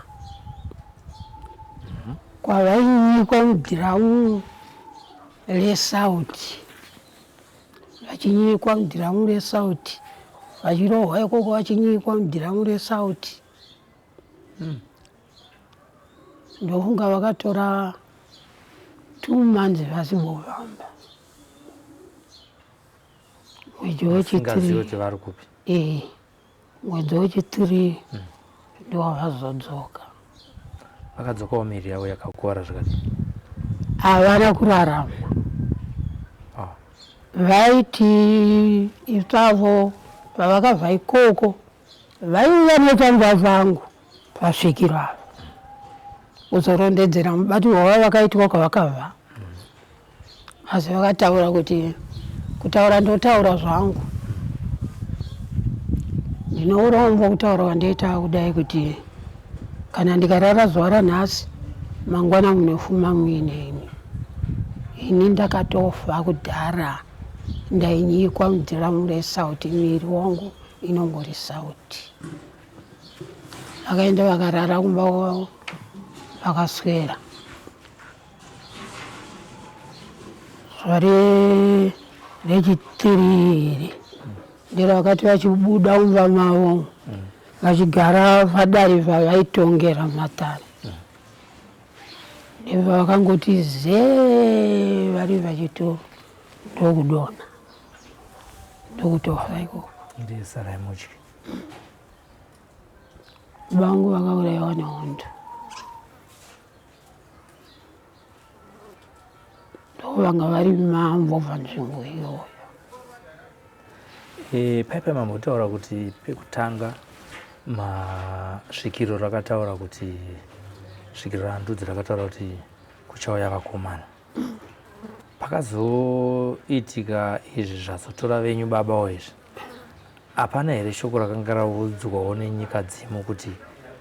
kwavainyikwa mudhiramu resauti, vachinyikwa mudhiramu resauti, vachirohwa ikoko vachinyikwa mudhiramu resauti. Ndofunga vakatora 2 months vasivovamba mwedzi wechitiri. Mwedzi wechitiri ndowavazodzoka. Vakadzokawo miri yavo yakakuwara zvakadii? Havana kurarama. Vaiti ipavo pavakabva ikoko vaiuya nepamba vangu pasvikiro avo kuzorondedzera mubati wavo vakaitwa kwavakabva. Asi vakataura kuti kutaura ndotaura zvangu. Ndinourombo kutaura wandaita kudai kuti kana ndikarara zuva ranhasi mangwana munofuma muine ini. Ini ndakatofa kudhara ndainyikwa mudhiramu resauti, miri wangu inongori sauti. Vakaenda vakarara kumba kwavo vakaswera. Zuva rechitiri ndiro vakati vachibuda umva mavo vachigara vadare vavaitongera matare ndibva vakangoti zee vari vachito ndokudonha ndokutofa ikoko. Ndisarai mutyi. Bangu vakaurayiwa nehondo. Ndovanga vari mambo panzvimbo iyoyo. Paipai mambotaura kuti pekutanga masvikiro rakataura kuti svikiro randudzi rakataura kuti kuchauya vakomana. Pakazoitika izvi zvazotora venyu baba izvi. Hapana here shoko rakanga raudzwawo nenyika dzimo kuti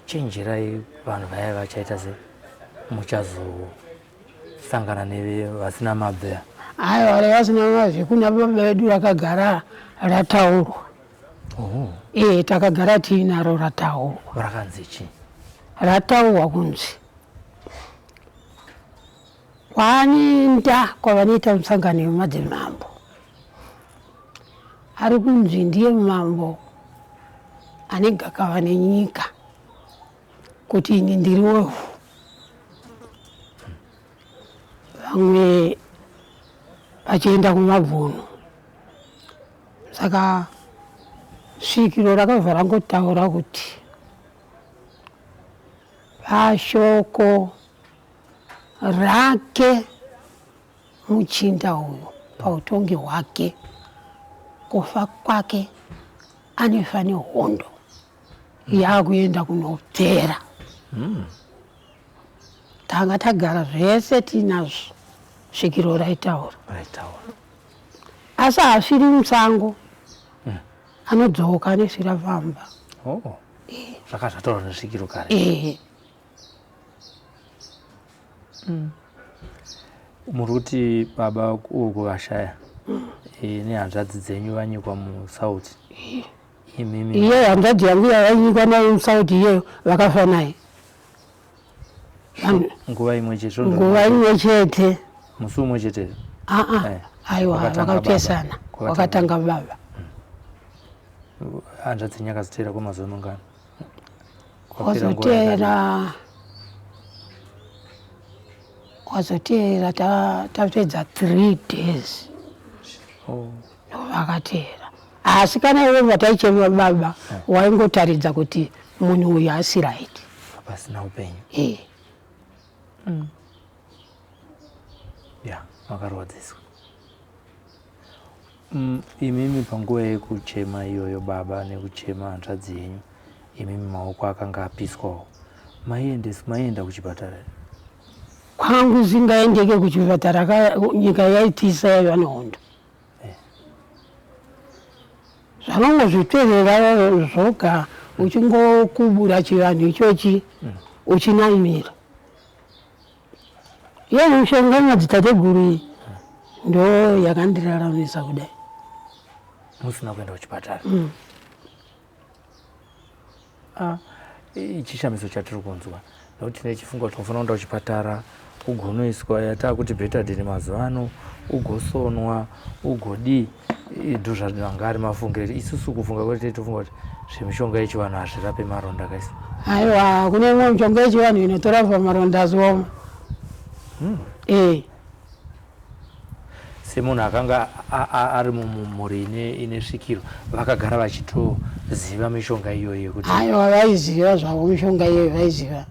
chenjerai vanhu vaya vachaita se muchazosangana nevasina mabve? Aiwa, vari vasina mabve kuna baba vedu rakagara rataurwa. Takagara tiinaro rataurwa. Rakanzi chii? Rataurwa kunzi kwanoenda kwavanoita musangano wemadzimambo. Ari kunzi ndiye mambo ane gakava nenyika kuti ini ndiriwewo. Vamwe vachienda kumabvuno. Saka svikiro rakabva rangotaura kuti pashoko rake muchinda uyu pautongi hwake kufa kwake anefa nehondo yakuenda kunopera. Tanga tagara zvese tinazvo svikiro raitaura. Asi hafiri musango anodzoka anesvira pamba. Zvakazvataura nesvikiro kare. Muri kuti baba urikuvashaya nehanzvadzi dzenyu vanyikwa musauti. Iye hanzvadzi yangu yavanyikwa nayo musauti iyeyo vakafa naye. Nguva imwe chete? Nguva imwe chete. Musi umwe chete? Aiwa, vakapesana. Wakatanga baba. Hanzvadzi nyaka zotera kwemazuva mangani? Wazotera tapedza 3 days. Vakatera. Asi kana iwe vataichema baba waingotaridza kuti munhu uyu asi right. Pasina upenyu. Makarwadziswa. Imimi panguva yekuchema iyoyo baba nekuchema hanzvadzi yenyu, imimi mawoko akanga apiswawo. Maienda kuchipatara? Kwangu zingaendeke kuchipatara, nyika yaitisa yaiva nehondo. Zvanongozvitwerera zvoga uchingokubura chivanhu ichochi uchinamira. Inemushonga madzitateguru ndo yakandiraramisa kudai. Musina kuenda kuchipatara? Chishamiso chatiri kunzwa nokuti tine chifungo tinofanira kuenda kuchipatara ugonoiswa yata kuti betadhini mazuva ano ugosonwa ugodii ndozvanga ari mafungiro. Isusu kufunga kwete tofunga kuti zvemishonga yechivanhu hazvirape maronda kaisi. Aiwa, kune imwe mishonga yechivanhu inotorapa maronda azioma. Semunhu akanga ari mumhuri ine svikiro vakagara vachitoziva mishonga iyoyo kuti? Aiwa, vaiziva zvavo mishonga iyoyo vaiziva.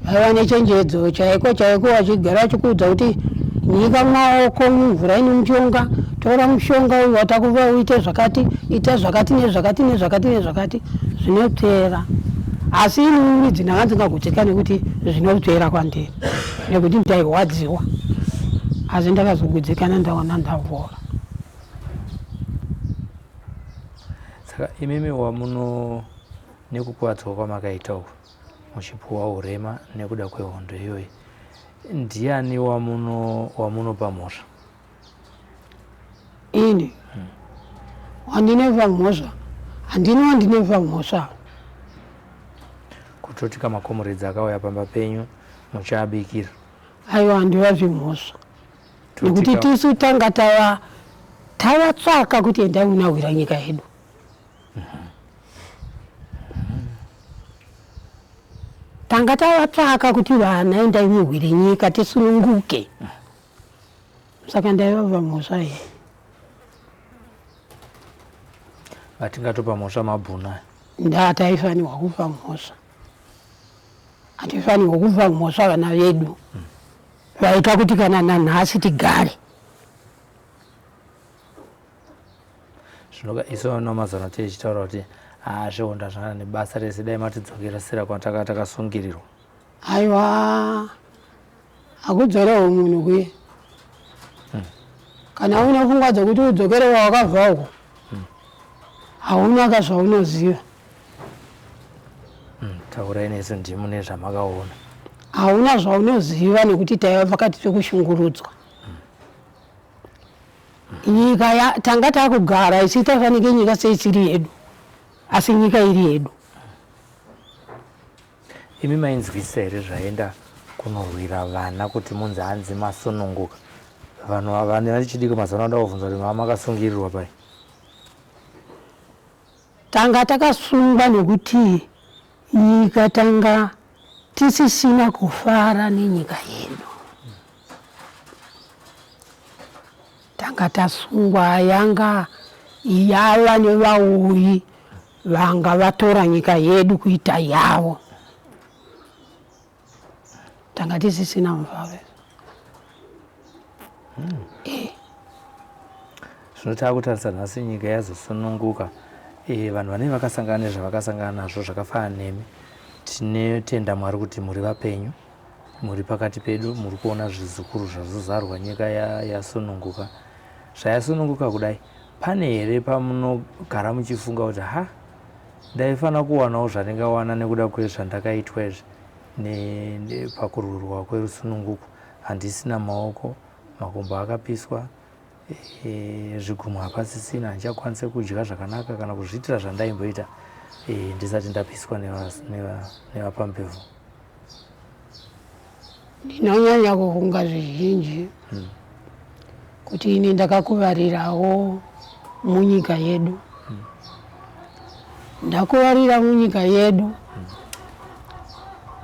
Vaiva nechenjedzo chaiko vachigara vachikuudza kuti nyika mawoko mumvura ine mushonga, tora mushonga uyu watakuva uite zvakati, ita zvakati nezvakati nezvakati nezvakati, zvinopera. Asi ini dzina ndingagutika nekuti zvinopera kwandiri nekuti ndairwadziwa. Asi ndakazogudzikana ndaona ndapora. Saka imimi wamuno nekukwadzwa kwamakaita uku muchipuwa urema nekuda kwehondo iyoyi, ndiani wamunopa mhosva? Ini wandineva mhosva? Handini wandineva mhosva. Kutoti kamakomuredzi akauya pamba penyu muchaabikira? Aiwa, handivazve mhosva. Nekuti tisu tanga tavatsvaka kuti endai munawira nyika yedu. Tanga tavatsvaka kuti vana endai muwire nyika tisununguke. Saka ndaivava mhosva ye. Atingatopa mhosva mabhuna. Ndataifanirwa kupa mhosva. Atifanirwa kupa mhosva vana vedu. Vaita kuti kana nanhasi tigare. Zvinoka iso namazana tichitaura kuti zvionda zvana nebasa rese dai matidzokera sera kwataka takasungirirwa. Aiwa. Akudzora munhu kuye. Kana una pfungwa dzokuti udzokere wakabva uko. Hauna kazvaunoziva. Taurai nesu ndimu nezvamakaona. Hauna zvaunoziva nekuti taiva pakati pekushungurudzwa. Nyika tanga takugara isitafanike nyika seisiri yedu. Asi nyika iri yedu. Imi mainzwisa here zvaenda kunorwira vana kuti munzi hanzi masununguka. Vanhu vane vachidika mazana anda kuvunza kuti mama makasungirirwa pai. Tanga takasungwa nekuti nyika tanga tisisina kufara nenyika yedu. Tanga tasungwa yanga yava nevauyi vanga vatora nyika yedu kuita yavo. Tanga tisisina mvave. Zvinotava kutarisa nhasi nyika yazosununguka. Vanhu vanenge vakasangana nezvavakasangana nazvo zvakafanana nemi. Tinotenda Mwari kuti muri vapenyu, muri pakati pedu, muri kuona zvizukuru zvazozarwa nyika yasununguka. Zvayasununguka kudai, pane here pamunogara muchifunga kuti ndaifanira kuwanawo zvandingawana nekuda kwezvandakaitwa izvi pakurwirwa kwerusununguko. Handisina maoko, makumbo akapiswa, zvigunwe hapasisina, handichakwanisa kudya zvakanaka kana kuzviitira zvandaimboita ndisati ndapiswa nevapambevhu. Ndinonyanya kufunga zvizhinji kuti ine ndakakuvarirawo munyika yedu. Ndakuvarira munyika yedu.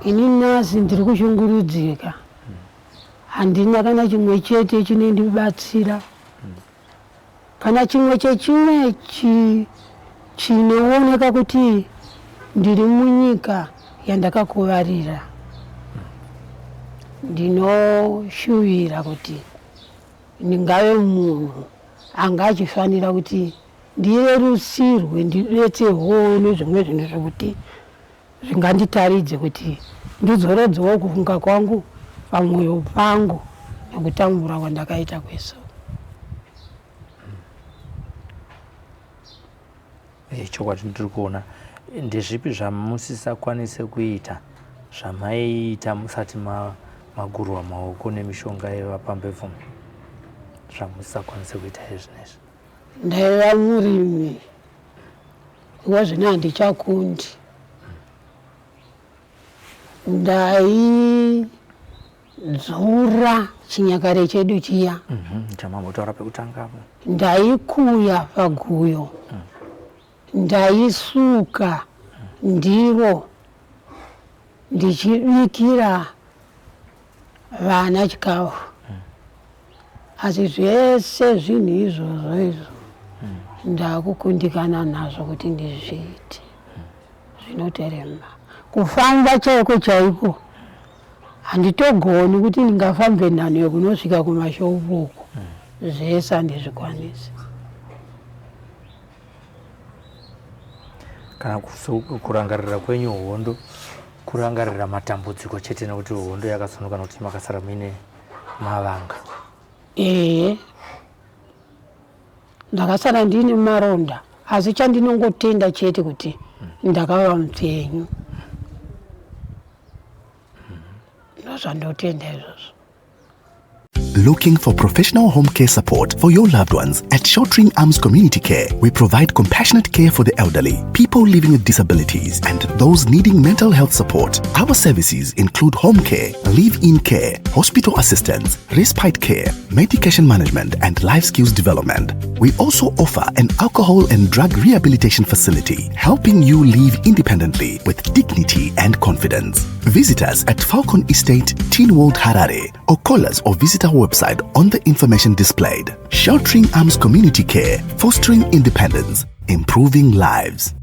Ini nhasi ndiri kushungurudzika. Handina kana chimwe chete chinondibatsira. Kana chimwe chechimwe chinooneka kuti ndiri munyika yandakakuvarira. Ndinoshuvira kuti ndingave munhu anga achifanira kuti ndirerusirwe, ndidetserwewo nezvimwe zvinhu zvokuti zvinganditaridze kuti ndidzorodzewo kufunga kwangu pamwoyo pangu nekutambura kwandakaita kwese. Chokwadi ndiri kuona ndezvipi zvamusisakwanise kuita zvamaiita musati magurwa mawoko nemishonga yevapambevhu zvamusisakwanise kuita izvinezvi? Ndaiva murimi wazvino handichakundi. Ndaidzura chinyakare chedu chiya. Chamambotaura pekutangapo. Ndaikuya paguyo. Ndaisuka ndiro ndichibikira vana chikafu. Asi zvese zvinhu izvozvo ndakukundikana nazvo kuti ndizviite. Zvinoterema. Kufamba chaiko handitogoni kuti ndingafambe nhano yekunosvika kumashopu uko. Zvese handizvikwanisi. Kana kurangarira kwenyu hondo, kurangarira matambudziko chete nekuti hondo yakasununguka nokuti makasara muine mavanga. Ndakasara ndine maronda, asi chandinongotenda chete kuti ndakava mupenyu. Ndozvandotenda izvozvo. Looking for professional home care support for your loved ones? At Sheltering Arms Community Care, we provide compassionate care for the elderly, people living with disabilities, and those needing mental health support. Our services include home care, live-in care, hospital assistance, respite care, medication management, and life skills development. We also offer an alcohol and drug rehabilitation facility, helping you live independently with dignity and confidence. Visit us at Falcon Estate, Teen World Harare, or call us or visit our website on the information displayed. Sheltering Arms Community Care, fostering independence, improving lives.